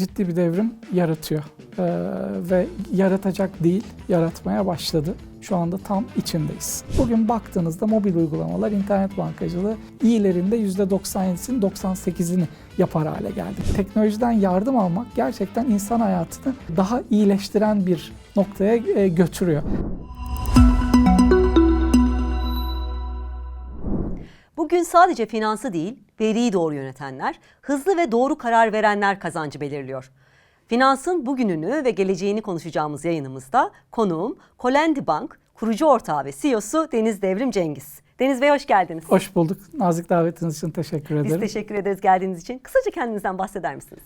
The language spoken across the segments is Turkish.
ciddi bir devrim yaratıyor. Ve yaratacak değil, yaratmaya başladı. Şu anda tam içindeyiz. Bugün baktığınızda mobil uygulamalar, internet bankacılığı iyilerinde %97'sini, 98'ini yapar hale geldi. Teknolojiden yardım almak gerçekten insan hayatını daha iyileştiren bir noktaya götürüyor. Bugün sadece finansı değil, veriyi doğru yönetenler, hızlı ve doğru karar verenler kazancı belirliyor. Finansın bugününü ve geleceğini konuşacağımız yayınımızda konuğum Colendi Bank kurucu ortağı ve CEO'su Deniz Devrim Cengiz. Deniz Bey hoş geldiniz. Hoş bulduk. Nazik davetiniz için teşekkür ederim. Biz teşekkür ederiz geldiğiniz için. Kısaca kendinizden bahseder misiniz?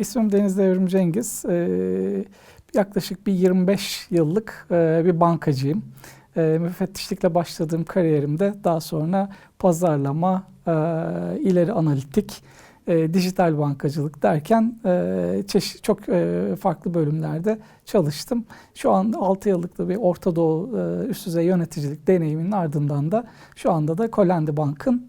İsmim Deniz Devrim Cengiz. Yaklaşık bir 25 yıllık bir bankacıyım. Müfettişlikle başladığım kariyerimde daha sonra pazarlama, ileri analitik, dijital bankacılık derken çok farklı bölümlerde çalıştım. Şu an 6 yıllık da bir Orta Doğu üst düzey yöneticilik deneyiminin ardından da şu anda da Colendi Bank'ın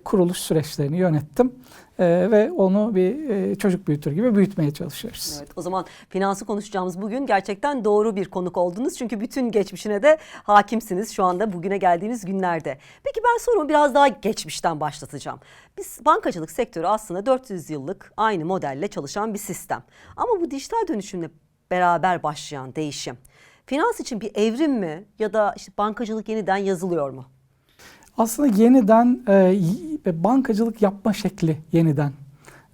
kuruluş süreçlerini yönettim. Ve onu bir çocuk büyütür gibi büyütmeye çalışıyoruz. Evet, o zaman finansı konuşacağımız bugün gerçekten doğru bir konuk oldunuz. Çünkü bütün geçmişine de hakimsiniz şu anda bugüne geldiğimiz günlerde. Peki ben sorumu biraz daha geçmişten başlatacağım. Biz bankacılık sektörü aslında 400 yıllık aynı modelle çalışan bir sistem. Ama bu dijital dönüşümle beraber başlayan değişim, finans için bir evrim mi ya da işte bankacılık yeniden yazılıyor mu? Aslında yeniden bankacılık yapma şekli yeniden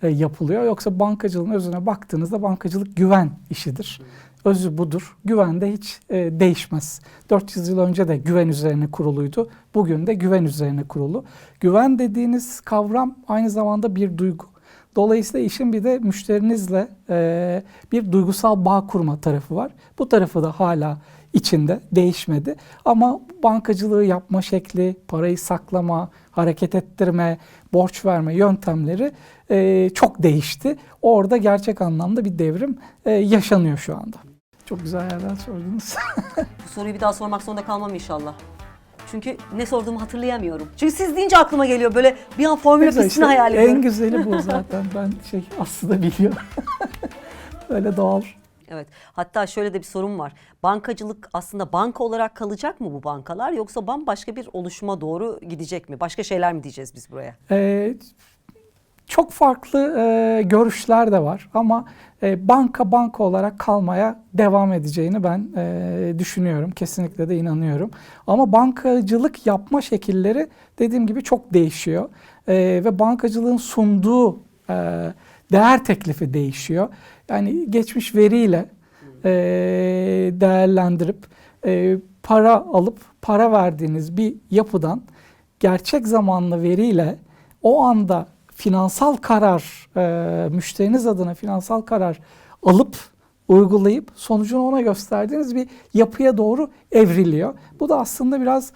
yapılıyor. Yoksa bankacılığın özüne baktığınızda bankacılık güven işidir. Özü budur. Güven de hiç değişmez. 400 yıl önce de güven üzerine kuruluydu. Bugün de güven üzerine kurulu. Güven dediğiniz kavram aynı zamanda bir duygu. Dolayısıyla işin bir de müşterinizle bir duygusal bağ kurma tarafı var. Bu tarafı da hala içinde, değişmedi. Ama bankacılığı yapma şekli, parayı saklama, hareket ettirme, borç verme yöntemleri çok değişti. Orada gerçek anlamda bir devrim yaşanıyor şu anda. Çok güzel yerden sordunuz. Bu soruyu bir daha sormak zorunda kalmam inşallah. Çünkü ne sorduğumu hatırlayamıyorum. Çünkü siz deyince aklıma geliyor böyle bir an formül pistini hayal ediyorum. En güzeli bu zaten. Ben aslında biliyorum. Öyle doğal. Evet. Hatta şöyle de bir sorum var. Bankacılık aslında banka olarak kalacak mı bu bankalar yoksa bambaşka bir oluşuma doğru gidecek mi? Başka şeyler mi diyeceğiz biz buraya? Çok farklı görüşler de var ama banka olarak kalmaya devam edeceğini ben düşünüyorum. Kesinlikle de inanıyorum. Ama bankacılık yapma şekilleri dediğim gibi çok değişiyor. Ve bankacılığın sunduğu değer teklifi değişiyor. Yani geçmiş veriyle değerlendirip para alıp para verdiğiniz bir yapıdan gerçek zamanlı veriyle o anda finansal karar, müşteriniz adına finansal karar alıp uygulayıp sonucunu ona gösterdiğiniz bir yapıya doğru evriliyor. Bu da aslında biraz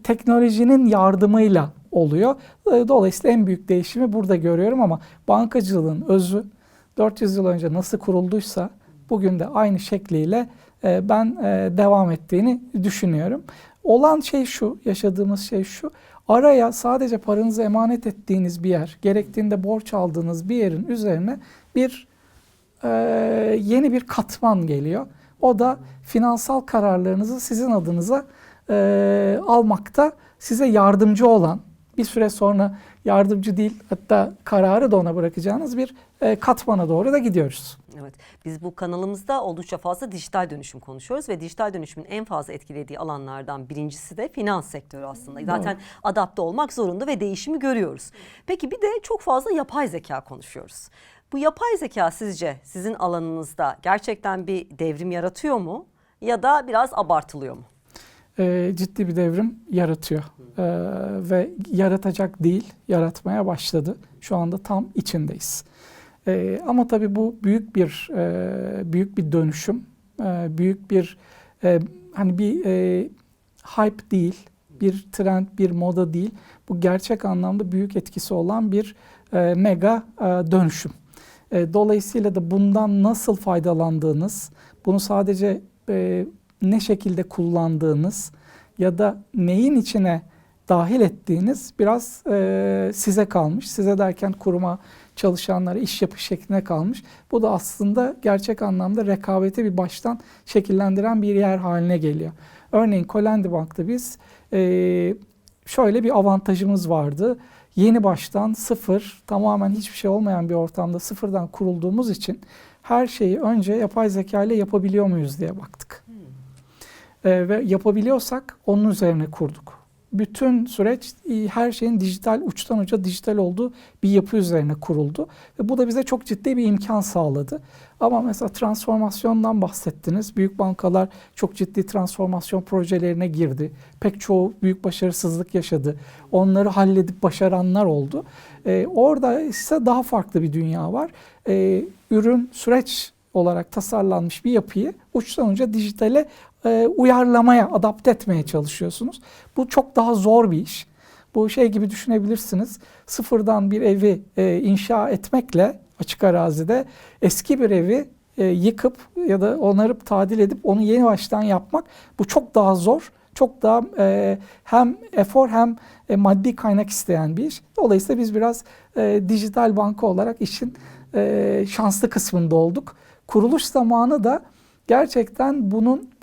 teknolojinin yardımıyla oluyor. Dolayısıyla en büyük değişimi burada görüyorum ama bankacılığın özü 400 yıl önce nasıl kurulduysa bugün de aynı şekliyle ben devam ettiğini düşünüyorum. Olan şey şu, yaşadığımız şey şu. Araya sadece paranızı emanet ettiğiniz bir yer, gerektiğinde borç aldığınız bir yerin üzerine bir yeni bir katman geliyor. O da finansal kararlarınızı sizin adınıza almakta size yardımcı olan, bir süre sonra yardımcı değil hatta kararı da ona bırakacağınız bir katmana doğru da gidiyoruz. Evet, biz bu kanalımızda oldukça fazla dijital dönüşüm konuşuyoruz ve dijital dönüşümün en fazla etkilediği alanlardan birincisi de finans sektörü aslında. Zaten adapte olmak zorunda ve değişimi görüyoruz. Peki bir de çok fazla yapay zeka konuşuyoruz. Bu yapay zeka sizce sizin alanınızda gerçekten bir devrim yaratıyor mu ya da biraz abartılıyor mu? Ciddi bir devrim yaratıyor ve yaratacak değil, yaratmaya başladı. Şu anda tam içindeyiz. Ama tabii bu büyük bir dönüşüm, büyük bir hani bir hype değil, bir trend, bir moda değil. Bu gerçek anlamda büyük etkisi olan bir mega dönüşüm. Dolayısıyla da bundan nasıl faydalandığınız, bunu sadece ne şekilde kullandığınız ya da neyin içine dahil ettiğiniz biraz size kalmış. Size derken kuruma, çalışanlara iş yapış şekline kalmış. Bu da aslında gerçek anlamda rekabeti bir baştan şekillendiren bir yer haline geliyor. Örneğin Kolendi Bank'ta biz şöyle bir avantajımız vardı. Yeni baştan sıfır, tamamen hiçbir şey olmayan bir ortamda sıfırdan kurulduğumuz için her şeyi önce yapay zeka ile yapabiliyor muyuz diye baktık. Ve yapabiliyorsak onun üzerine kurduk. Bütün süreç her şeyin dijital, uçtan uca dijital olduğu bir yapı üzerine kuruldu. Ve bu da bize çok ciddi bir imkan sağladı. Ama mesela transformasyondan bahsettiniz. Büyük bankalar çok ciddi transformasyon projelerine girdi. Pek çoğu büyük başarısızlık yaşadı. Onları halledip başaranlar oldu. Orada ise daha farklı bir dünya var. Ürün, süreç olarak tasarlanmış bir yapıyı uçtan uca dijitale uyarlamaya, adapte etmeye çalışıyorsunuz. Bu çok daha zor bir iş. Bu şey gibi düşünebilirsiniz. Sıfırdan bir evi inşa etmekle açık arazide eski bir evi yıkıp ya da onarıp tadil edip onu yeni baştan yapmak bu çok daha zor. Çok daha hem efor hem maddi kaynak isteyen bir iş. Dolayısıyla biz biraz dijital banka olarak işin şanslı kısmında olduk. Kuruluş zamanı da gerçekten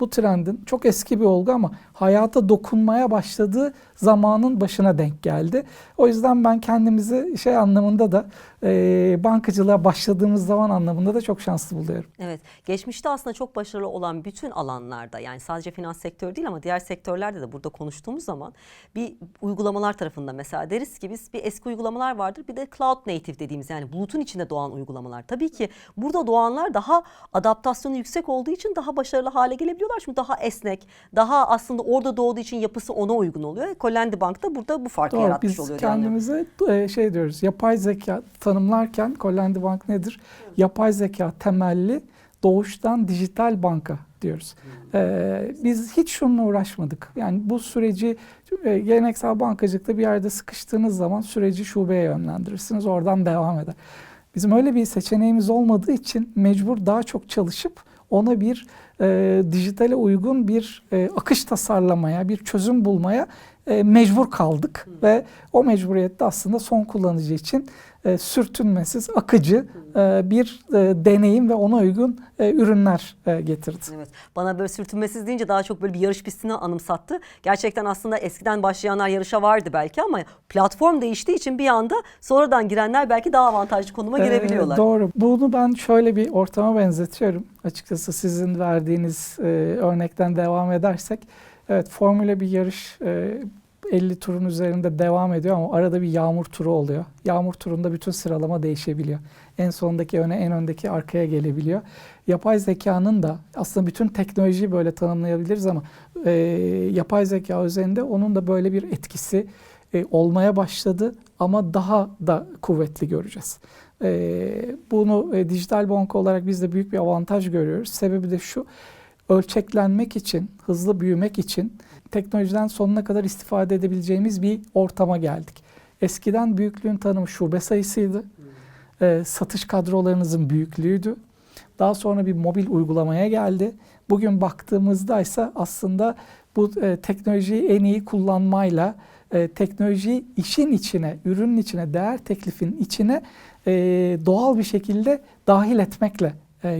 bu trendin çok eski bir olgu ama hayata dokunmaya başladığı zamanın başına denk geldi. O yüzden ben kendimizi şey anlamında da bankacılığa başladığımız zaman anlamında da çok şanslı buluyorum. Evet, geçmişte aslında çok başarılı olan bütün alanlarda, yani sadece finans sektörü değil ama diğer sektörlerde de burada konuştuğumuz zaman bir uygulamalar tarafında mesela deriz ki biz bir eski uygulamalar vardır, bir de cloud native dediğimiz yani bulutun içinde doğan uygulamalar. Tabii ki burada doğanlar daha adaptasyonu yüksek olduğu için daha başarılı hale gelebiliyorlar. Çünkü daha esnek, daha aslında orada doğduğu için yapısı ona uygun oluyor. Kolendi Bank da burada bu farkı yaratmış oluyor. Biz kendimize şey diyoruz, yapay zeka tanımlarken Kolendi Bank nedir? Yapay zeka temelli doğuştan dijital banka diyoruz. Biz hiç şununla uğraşmadık. Yani bu süreci geleneksel bankacılıkta bir yerde sıkıştığınız zaman süreci şubeye yönlendirirsiniz. Oradan devam eder. Bizim öyle bir seçeneğimiz olmadığı için mecbur daha çok çalışıp ona bir dijitale uygun bir akış tasarlamaya, bir çözüm bulmaya mecbur kaldık. Ve o mecburiyette aslında son kullanıcı için sürtünmesiz, akıcı bir deneyim ve ona uygun ürünler getirdi. Evet. Bana böyle sürtünmesiz deyince daha çok böyle bir yarış pistini anımsattı. Gerçekten aslında eskiden başlayanlar yarışa vardı belki ama platform değiştiği için bir anda sonradan girenler belki daha avantajlı konuma girebiliyorlar. Doğru. Bunu ben şöyle bir ortama benzetiyorum. Açıkçası sizin verdiğiniz örnekten devam edersek. Evet, formüle bir yarış 50 turun üzerinde devam ediyor ama arada bir yağmur turu oluyor. Yağmur turunda bütün sıralama değişebiliyor. En sondaki öne, en öndeki arkaya gelebiliyor. Yapay zekanın da aslında bütün teknolojiyi böyle tanımlayabiliriz ama yapay zeka üzerinde onun da böyle bir etkisi olmaya başladı ama daha da kuvvetli göreceğiz. Bunu dijital banka olarak biz de büyük bir avantaj görüyoruz. Sebebi de şu, ölçeklenmek için, hızlı büyümek için teknolojiden sonuna kadar istifade edebileceğimiz bir ortama geldik. Eskiden büyüklüğün tanımı şube sayısıydı. Satış kadrolarınızın büyüklüğüydü. Daha sonra bir mobil uygulamaya geldi. Bugün baktığımızda ise aslında bu teknolojiyi en iyi kullanmayla teknolojiyi işin içine, ürünün içine, değer teklifinin içine doğal bir şekilde dahil etmekle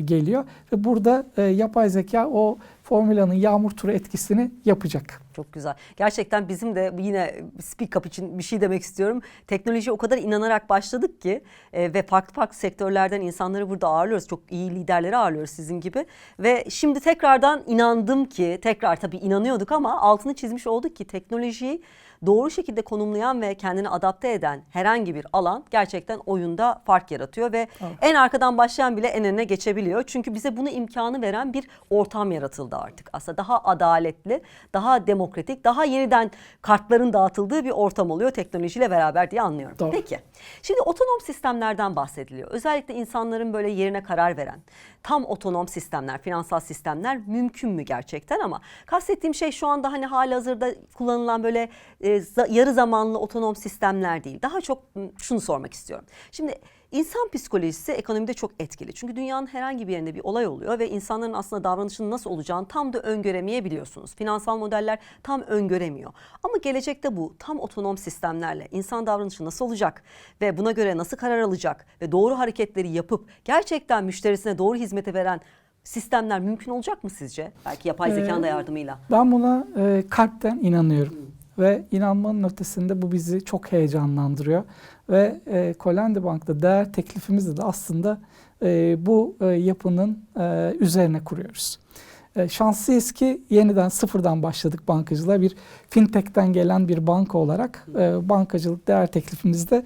geliyor. Ve burada yapay zeka o formülanın yağmur turu etkisini yapacak. Çok güzel. Gerçekten bizim de yine Speak Up için bir şey demek istiyorum. Teknolojiye o kadar inanarak başladık ki ve farklı sektörlerden insanları burada ağırlıyoruz. Çok iyi liderleri ağırlıyoruz sizin gibi. Ve şimdi tekrardan inandım ki, tekrar tabii inanıyorduk ama altını çizmiş olduk ki teknolojiyi doğru şekilde konumlayan ve kendini adapte eden herhangi bir alan gerçekten oyunda fark yaratıyor ve en arkadan başlayan bile en önüne geçebiliyor. Çünkü bize bunu imkanı veren bir ortam yaratıldı artık. Aslında daha adaletli, daha demokratik, daha yeniden kartların dağıtıldığı bir ortam oluyor teknolojiyle beraber diye anlıyorum. Doğru. Peki, şimdi otonom sistemlerden bahsediliyor. Özellikle insanların böyle yerine karar veren tam otonom sistemler, finansal sistemler mümkün mü gerçekten? Ama kastettiğim şey şu anda hani halihazırda kullanılan böyle yarı zamanlı otonom sistemler değil. Daha çok şunu sormak istiyorum. Şimdi İnsan psikolojisi ekonomide çok etkili. Çünkü dünyanın herhangi bir yerinde bir olay oluyor ve insanların aslında davranışının nasıl olacağını tam da öngöremeyebiliyorsunuz. Finansal modeller tam öngöremiyor. Ama gelecekte bu tam otonom sistemlerle insan davranışı nasıl olacak ve buna göre nasıl karar alacak ve doğru hareketleri yapıp gerçekten müşterisine doğru hizmeti veren sistemler mümkün olacak mı sizce? Belki yapay zekanın da yardımıyla. Ben buna kalpten inanıyorum. Ve inanmanın ötesinde bu bizi çok heyecanlandırıyor. Ve Colendi Bank'ta değer teklifimizi de aslında bu yapının üzerine kuruyoruz. Şanslıyız ki yeniden sıfırdan başladık bankacılığa. Bir fintech'ten gelen bir banka olarak bankacılık değer teklifimizde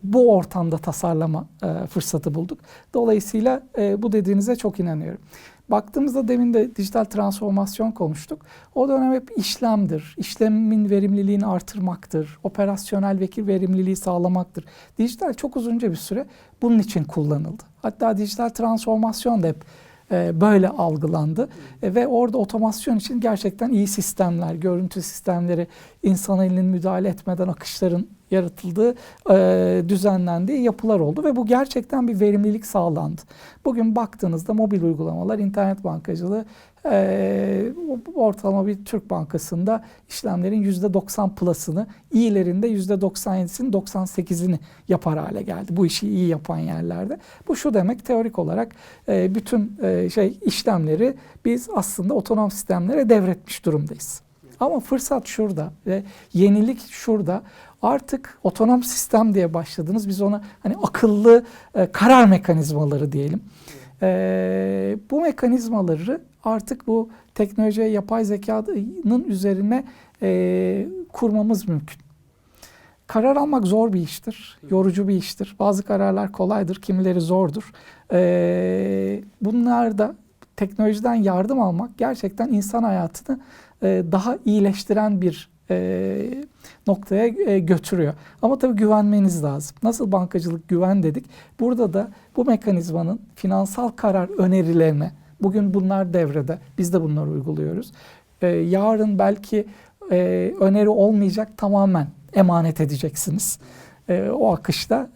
bu ortamda tasarlama fırsatı bulduk. Dolayısıyla bu dediğinize çok inanıyorum. Baktığımızda demin de dijital transformasyon konuştuk. O dönem hep işlemdir, işlemin verimliliğini artırmaktır, operasyonel verimliliği sağlamaktır. Dijital çok uzunca bir süre bunun için kullanıldı. Hatta dijital transformasyon da hep böyle algılandı. Ve orada otomasyon için gerçekten iyi sistemler, görüntü sistemleri, insan elinin müdahale etmeden akışların yaratıldığı, düzenlendiği yapılar oldu ve bu gerçekten bir verimlilik sağlandı. Bugün baktığınızda mobil uygulamalar, internet bankacılığı ortalama bir Türk bankasında işlemlerin %90 plus'ını, iyilerinde %97'sini, 98'ini yapar hale geldi. Bu işi iyi yapan yerlerde. Bu şu demek, teorik olarak bütün işlemleri biz aslında otonom sistemlere devretmiş durumdayız. Ama fırsat şurada ve yenilik şurada. Artık otonom sistem diye başladınız. Biz ona hani akıllı karar mekanizmaları diyelim. Bu mekanizmaları artık bu teknolojiye, yapay zekanın üzerine kurmamız mümkün. Karar almak zor bir iştir, yorucu bir iştir. Bazı kararlar kolaydır, kimileri zordur. Bunlar da teknolojiden yardım almak gerçekten insan hayatını daha iyileştiren bir noktaya götürüyor. Ama tabii güvenmeniz lazım. Nasıl bankacılık güven dedik. Burada da bu mekanizmanın finansal karar önerilerine, bugün bunlar devrede, biz de bunları uyguluyoruz. Yarın belki öneri olmayacak, tamamen emanet edeceksiniz. O akışta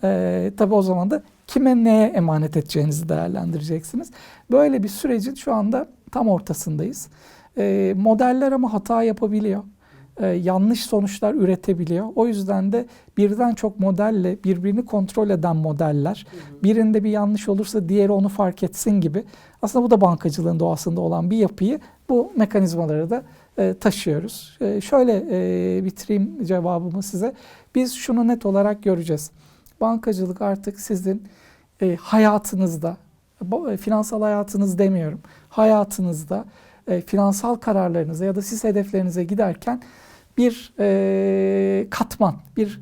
tabii o zaman da kime neye emanet edeceğinizi değerlendireceksiniz. Böyle bir sürecin şu anda tam ortasındayız. Modeller ama hata yapabiliyor. Yanlış sonuçlar üretebiliyor. O yüzden de birden çok modelle birbirini kontrol eden modeller, birinde bir yanlış olursa diğeri onu fark etsin gibi. Aslında bu da bankacılığın doğasında olan bir yapıyı bu mekanizmaları da taşıyoruz. Şöyle bitireyim cevabımı size. Biz şunu net olarak göreceğiz. Bankacılık artık sizin hayatınızda, finansal hayatınız demiyorum, hayatınızda finansal kararlarınıza ya da siz hedeflerinize giderken bir katman, bir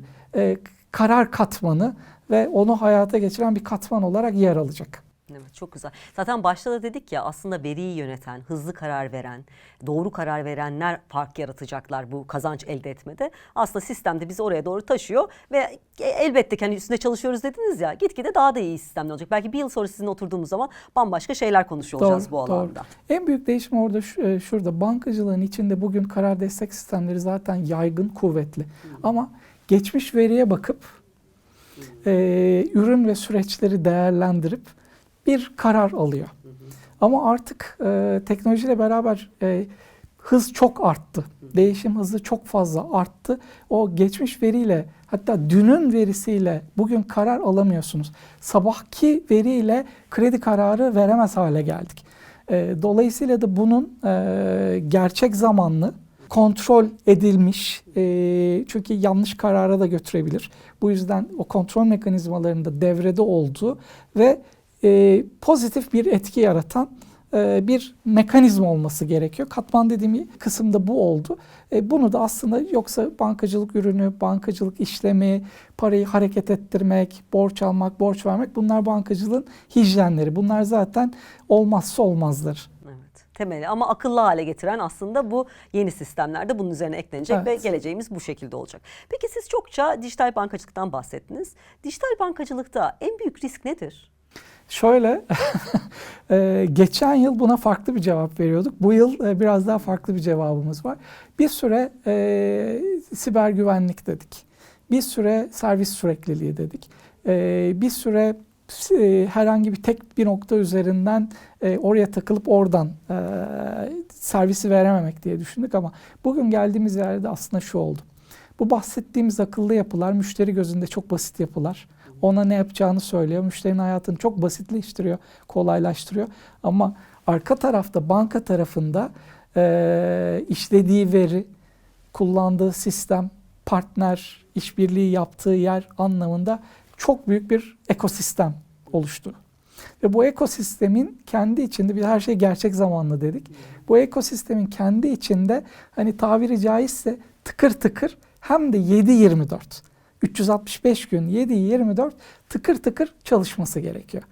karar katmanı ve onu hayata geçiren bir katman olarak yer alacak. Evet, çok güzel. Zaten başta da dedik ya, aslında veriyi yöneten, hızlı karar veren, doğru karar verenler fark yaratacaklar bu kazanç elde etmede. Aslında sistem de bizi oraya doğru taşıyor ve elbette ki hani üstünde çalışıyoruz dediniz ya, gitgide daha da iyi sistemler olacak. Belki bir yıl sonra sizinle oturduğumuz zaman bambaşka şeyler konuşuyor olacağız bu alanda. Doğru. En büyük değişim orada şurada. Bankacılığın içinde bugün karar destek sistemleri zaten yaygın, kuvvetli. Ama geçmiş veriye bakıp ürün ve süreçleri değerlendirip bir karar alıyor. Ama artık teknolojiyle beraber hız çok arttı. Değişim hızı çok fazla arttı. O geçmiş veriyle, hatta dünün verisiyle bugün karar alamıyorsunuz. Sabahki veriyle kredi kararı veremez hale geldik. Dolayısıyla da bunun gerçek zamanlı, kontrol edilmiş, çünkü yanlış karara da götürebilir. Bu yüzden o kontrol mekanizmalarında devrede olduğu ve pozitif bir etki yaratan bir mekanizma olması gerekiyor. Katman dediğim kısımda bu oldu. Bunu da aslında yoksa bankacılık ürünü, bankacılık işlemi, parayı hareket ettirmek, borç almak, borç vermek, bunlar bankacılığın hijyenleri. Bunlar zaten olmazsa olmazlar. Evet, temeli ama akıllı hale getiren aslında bu yeni sistemlerde bunun üzerine eklenecek, evet, ve geleceğimiz bu şekilde olacak. Peki siz çokça dijital bankacılıktan bahsettiniz. Dijital bankacılıkta en büyük risk nedir? Şöyle, geçen yıl buna farklı bir cevap veriyorduk. Bu yıl biraz daha farklı bir cevabımız var. Bir süre siber güvenlik dedik. Bir süre servis sürekliliği dedik. bir süre herhangi bir tek bir nokta üzerinden oraya takılıp oradan servisi verememek diye düşündük ama bugün geldiğimiz yerde aslında şu oldu. Bu bahsettiğimiz akıllı yapılar müşteri gözünde çok basit yapılar. Ona ne yapacağını söylüyor. Müşterinin hayatını çok basitleştiriyor, kolaylaştırıyor. Ama arka tarafta banka tarafında işlediği veri, kullandığı sistem, partner, işbirliği yaptığı yer anlamında çok büyük bir ekosistem oluştu. Ve bu ekosistemin kendi içinde, bir her şey gerçek zamanlı dedik. Bu ekosistemin kendi içinde hani tabiri caizse tıkır tıkır hem de 7/24. 365 gün 7/24 tıkır tıkır çalışması gerekiyor.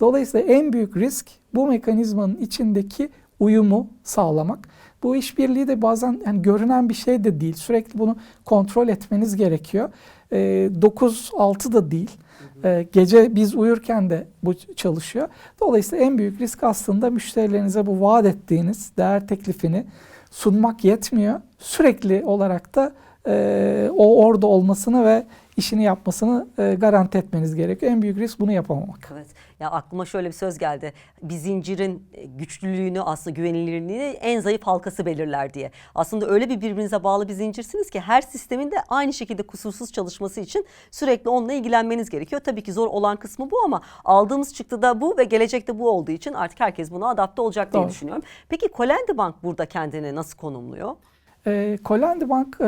Dolayısıyla en büyük risk bu mekanizmanın içindeki uyumu sağlamak. Bu işbirliği de bazen yani görünen bir şey de değil. Sürekli bunu kontrol etmeniz gerekiyor. 9-6 da değil. Gece biz uyurken de bu çalışıyor. Dolayısıyla en büyük risk aslında müşterilerinize bu vaat ettiğiniz değer teklifini sunmak yetmiyor. Sürekli olarak da o orada olmasını ve işini yapmasını garanti etmeniz gerekiyor. En büyük risk bunu yapamamak. Evet. Ya aklıma şöyle bir söz geldi. Bir zincirin güçlülüğünü, aslında güvenilirliğini en zayıf halkası belirler diye. Aslında öyle bir birbirinize bağlı bir zincirsiniz ki her sistemin de aynı şekilde kusursuz çalışması için sürekli onunla ilgilenmeniz gerekiyor. Tabii ki zor olan kısmı bu ama aldığımız çıktı da bu ve gelecekte bu olduğu için artık herkes buna adapte olacak diye düşünüyorum. Peki Colendi Bank burada kendini nasıl konumluyor? Colendi Bank,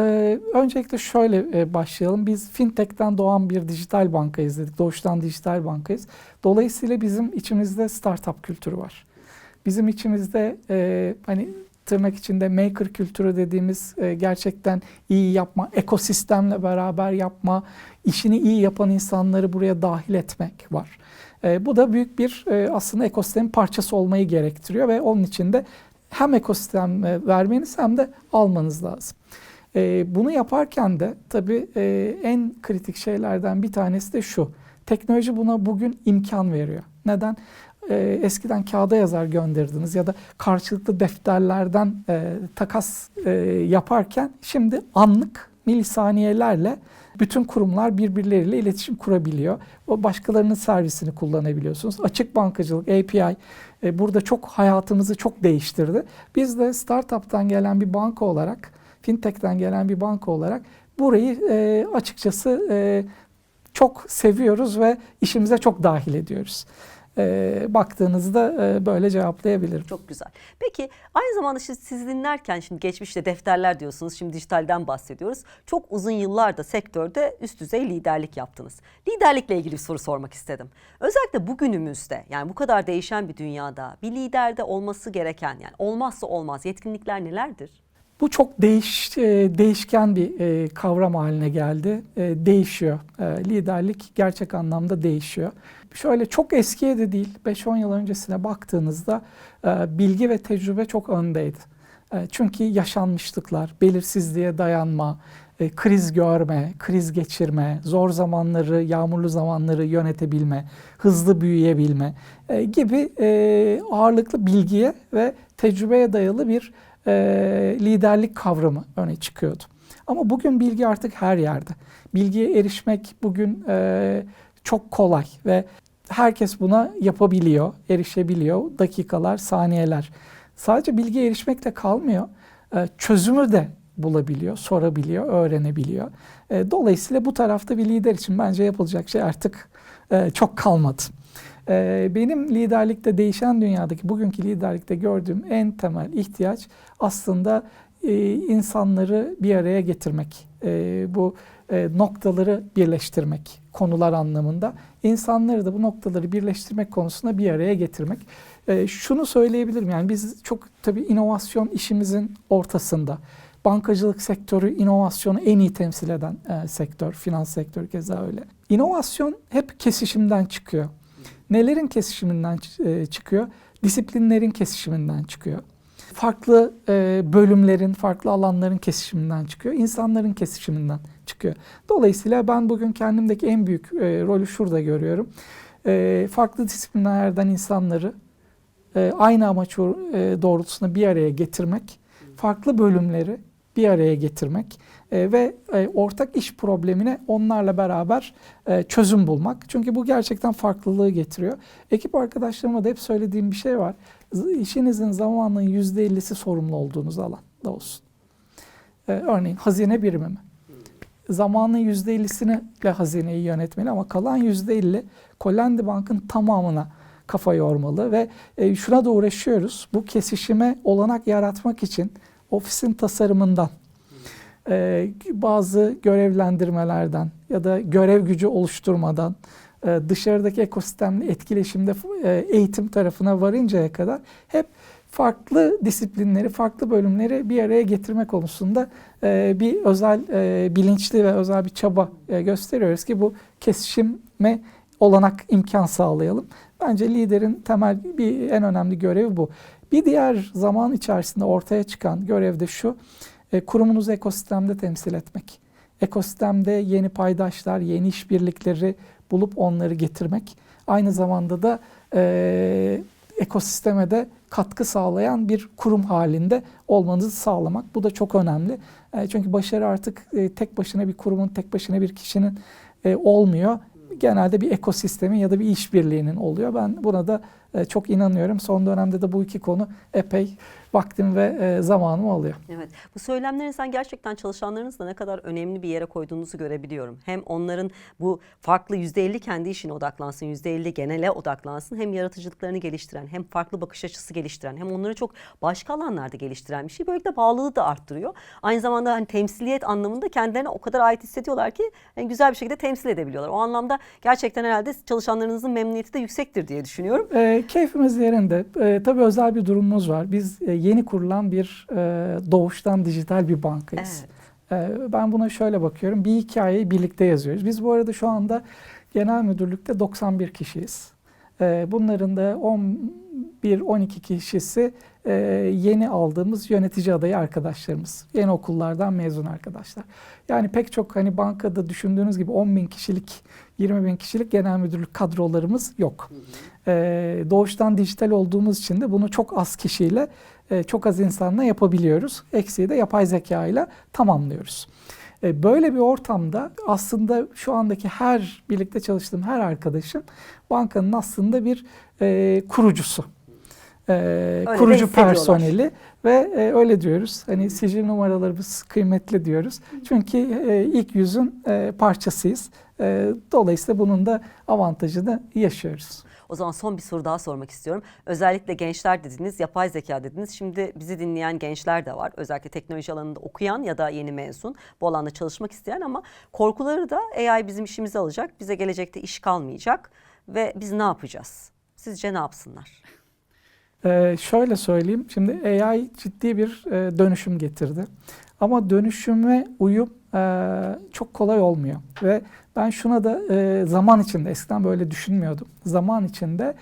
öncelikle şöyle başlayalım. Biz fintech'ten doğan bir dijital bankayız dedik. Doğuştan dijital bankayız. Dolayısıyla bizim içimizde startup kültürü var. Bizim içimizde hani tırnak içinde maker kültürü dediğimiz gerçekten iyi yapma, ekosistemle beraber yapma, işini iyi yapan insanları buraya dahil etmek var. Bu da büyük bir aslında ekosistemin parçası olmayı gerektiriyor ve onun için de hem ekosistem vermeniz hem de almanız lazım. Bunu yaparken de tabii en kritik şeylerden bir tanesi de şu. Teknoloji buna bugün imkan veriyor. Neden? Eskiden kağıda yazar gönderdiniz ya da karşılıklı defterlerden takas yaparken şimdi anlık milisaniyelerle bütün kurumlar birbirleriyle iletişim kurabiliyor. O başkalarının servisini kullanabiliyorsunuz. Açık bankacılık, API burada çok hayatımızı çok değiştirdi. Biz de startup'tan gelen bir banka olarak, fintech'ten gelen bir banka olarak burayı açıkçası çok seviyoruz ve işimize çok dahil ediyoruz. Baktığınızda böyle cevaplayabilirim. Çok güzel. Peki aynı zamanda sizi dinlerken şimdi geçmişte defterler diyorsunuz, şimdi dijitalden bahsediyoruz. Çok uzun yıllar da sektörde üst düzey liderlik yaptınız. Liderlikle ilgili bir soru sormak istedim. Özellikle bugünümüzde yani bu kadar değişen bir dünyada bir liderde olması gereken yani olmazsa olmaz yetkinlikler nelerdir? Bu çok değişken bir kavram haline geldi. Değişiyor. Liderlik gerçek anlamda değişiyor. Şöyle çok eskiye de değil, 5-10 yıl öncesine baktığınızda bilgi ve tecrübe çok öndeydi. Çünkü yaşanmışlıklar, belirsizliğe dayanma, kriz görme, kriz geçirme, zor zamanları, yağmurlu zamanları yönetebilme, hızlı büyüyebilme gibi ağırlıklı bilgiye ve tecrübeye dayalı bir liderlik kavramı öne çıkıyordu. Ama bugün bilgi artık her yerde. Bilgiye erişmek bugün çok kolay ve herkes buna yapabiliyor, erişebiliyor. Dakikalar, saniyeler. Sadece bilgiye erişmekle kalmıyor. Çözümü de bulabiliyor, sorabiliyor, öğrenebiliyor. Dolayısıyla bu tarafta bir lider için bence yapılacak şey artık çok kalmadı. Benim liderlikte değişen dünyadaki bugünkü liderlikte gördüğüm en temel ihtiyaç aslında insanları bir araya getirmek. Bu noktaları birleştirmek konular anlamında. İnsanları da bu noktaları birleştirmek konusunda bir araya getirmek. Şunu söyleyebilirim yani biz çok tabii inovasyon işimizin ortasında. Bankacılık sektörü inovasyonu en iyi temsil eden sektör, finans sektörü keza öyle. İnovasyon hep kesişimden çıkıyor. Nelerin kesişiminden çıkıyor? Disiplinlerin kesişiminden çıkıyor. Farklı bölümlerin, farklı alanların kesişiminden çıkıyor. İnsanların kesişiminden çıkıyor. Dolayısıyla ben bugün kendimdeki en büyük rolü şurada görüyorum. Farklı disiplinlerden insanları aynı amaç doğrultusunda bir araya getirmek, farklı bölümleri bir araya getirmek ve ortak iş problemine onlarla beraber çözüm bulmak. Çünkü bu gerçekten farklılığı getiriyor. Ekip arkadaşlarıma da hep söylediğim bir şey var. İşinizin zamanının %50'si sorumlu olduğunuz alanda olsun. Örneğin hazine birimi mi? Zamanın %50'sini hazineyi yönetmeli ama kalan %50 Kollendi Bank'ın tamamına kafa yormalı ve şuna da uğraşıyoruz. Bu kesişime olanak yaratmak için ofisin tasarımından, bazı görevlendirmelerden ya da görev gücü oluşturmadan, dışarıdaki ekosistemle etkileşimde eğitim tarafına varıncaya kadar hep farklı disiplinleri, farklı bölümleri bir araya getirme konusunda bir özel bilinçli ve özel bir çaba gösteriyoruz ki bu kesişime olanak imkan sağlayalım. Bence liderin temel en önemli görevi bu. Bir diğer zaman içerisinde ortaya çıkan görev de şu, kurumunuzu ekosistemde temsil etmek. Ekosistemde yeni paydaşlar, yeni işbirlikleri bulup onları getirmek. Aynı zamanda da ekosisteme de katkı sağlayan bir kurum halinde olmanızı sağlamak. Bu da çok önemli. Çünkü başarı artık tek başına bir kurumun, tek başına bir kişinin olmuyor. Genelde bir ekosistemin ya da bir işbirliğinin oluyor. Ben buna da çok inanıyorum. Son dönemde de bu iki konu epey vaktim ve zamanımı alıyor. Evet. Bu söylemlerinizden gerçekten çalışanlarınızla ne kadar önemli bir yere koyduğunuzu görebiliyorum. Hem onların bu farklı %50 kendi işine odaklansın, %50 genele odaklansın. Hem yaratıcılıklarını geliştiren, hem farklı bakış açısı geliştiren, hem onları çok başka alanlarda geliştiren bir şey. Böylelikle bağlılığı da arttırıyor. Aynı zamanda hani temsiliyet anlamında kendilerine o kadar ait hissediyorlar ki yani güzel bir şekilde temsil edebiliyorlar. O anlamda gerçekten herhalde çalışanlarınızın memnuniyeti de yüksektir diye düşünüyorum. Keyfimiz yerinde. Tabii özel bir durumumuz var. Biz yeni kurulan bir doğuştan dijital bir bankayız. Evet. Ben buna şöyle bakıyorum. Bir hikayeyi birlikte yazıyoruz. Biz bu arada şu anda genel müdürlükte 91 kişiyiz. Bunların da 11-12 kişisi yeni aldığımız yönetici adayı arkadaşlarımız. Yeni okullardan mezun arkadaşlar. Yani pek çok hani bankada düşündüğünüz gibi 10.000 kişilik, 20.000 kişilik genel müdürlük kadrolarımız yok. Doğuştan dijital olduğumuz için de bunu çok az kişiyle, çok az insanla yapabiliyoruz. Eksiği de yapay zeka ile tamamlıyoruz. Böyle bir ortamda aslında şu andaki birlikte çalıştığım her arkadaşım bankanın aslında bir kurucusu. Kurucu personeli ve öyle diyoruz. Hani sicil numaralarımız kıymetli diyoruz. Çünkü ilk yüzün parçasıyız. Dolayısıyla bunun da avantajını yaşıyoruz. O zaman son bir soru daha sormak istiyorum. Özellikle gençler dediniz, yapay zeka dediniz. Şimdi bizi dinleyen gençler de var. Özellikle teknoloji alanında okuyan ya da yeni mezun, bu alanda çalışmak isteyen ama korkuları da AI bizim işimizi alacak. Bize gelecekte iş kalmayacak ve biz ne yapacağız? Sizce ne yapsınlar? Şöyle söyleyeyim. Şimdi AI ciddi bir dönüşüm getirdi. Ama dönüşüme uyum çok kolay olmuyor. Ve ben şuna da zaman içinde, eskiden böyle düşünmüyordum. Zaman içinde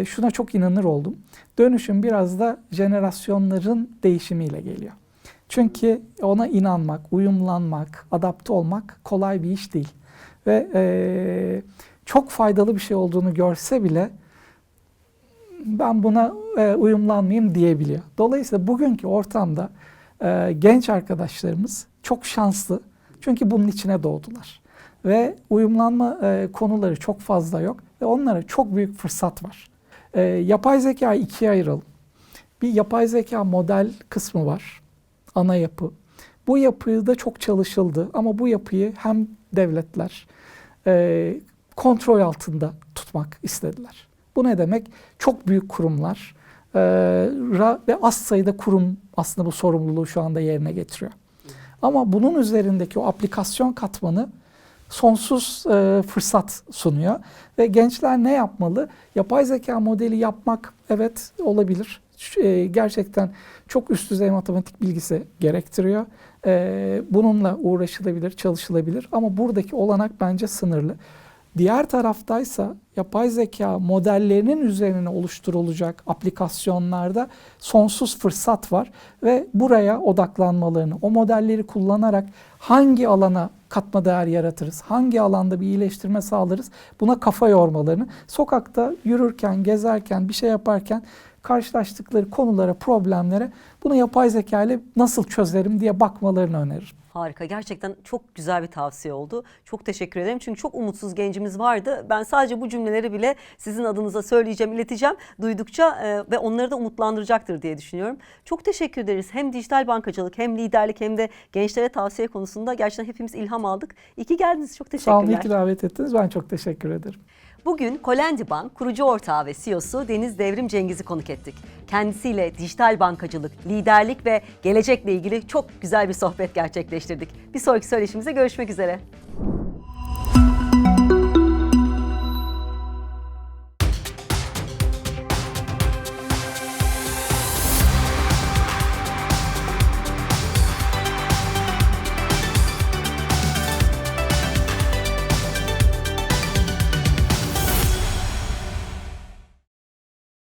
şuna çok inanır oldum. Dönüşüm biraz da jenerasyonların değişimiyle geliyor. Çünkü ona inanmak, uyumlanmak, adapte olmak kolay bir iş değil. Ve çok faydalı bir şey olduğunu görse bile ben buna uyumlanmayayım diyebiliyor. Dolayısıyla bugünkü ortamda genç arkadaşlarımız çok şanslı. Çünkü bunun içine doğdular. Ve uyumlanma konuları çok fazla yok. Ve onlara çok büyük fırsat var. Yapay zekayı ikiye ayıralım. Bir yapay zeka model kısmı var. Ana yapı. Bu yapıda çok çalışıldı. Ama bu yapıyı hem devletler kontrol altında tutmak istediler. Bu ne demek? Çok büyük kurumlar ve az sayıda kurum aslında bu sorumluluğu şu anda yerine getiriyor. Ama bunun üzerindeki o aplikasyon katmanı sonsuz fırsat sunuyor. Ve gençler ne yapmalı? Yapay zeka modeli yapmak evet olabilir. Gerçekten çok üst düzey matematik bilgisi gerektiriyor. Bununla uğraşılabilir, çalışılabilir. Ama buradaki olanak bence sınırlı. Diğer taraftaysa yapay zeka modellerinin üzerine oluşturulacak aplikasyonlarda sonsuz fırsat var ve buraya odaklanmalarını, o modelleri kullanarak hangi alana katma değer yaratırız, hangi alanda bir iyileştirme sağlarız buna kafa yormalarını, sokakta yürürken, gezerken, bir şey yaparken karşılaştıkları konulara, problemlere bunu yapay zeka ile nasıl çözerim diye bakmalarını öneririm. Harika. Gerçekten çok güzel bir tavsiye oldu. Çok teşekkür ederim. Çünkü çok umutsuz gencimiz vardı. Ben sadece bu cümleleri bile sizin adınıza söyleyeceğim, ileteceğim. Duydukça ve onları da umutlandıracaktır diye düşünüyorum. Çok teşekkür ederiz. Hem dijital bankacılık, hem liderlik, hem de gençlere tavsiye konusunda gerçekten hepimiz ilham aldık. İyi ki geldiniz. Çok Sağ olun, iyi teşekkürler. ki davet ettiniz. Ben çok teşekkür ederim. Bugün Kolendi Bank kurucu ortağı ve CEO'su Deniz Devrim Cengiz'i konuk ettik. Kendisiyle dijital bankacılık, liderlik ve gelecekle ilgili çok güzel bir sohbet gerçekleştirdik. Bir sonraki söyleşimizde görüşmek üzere.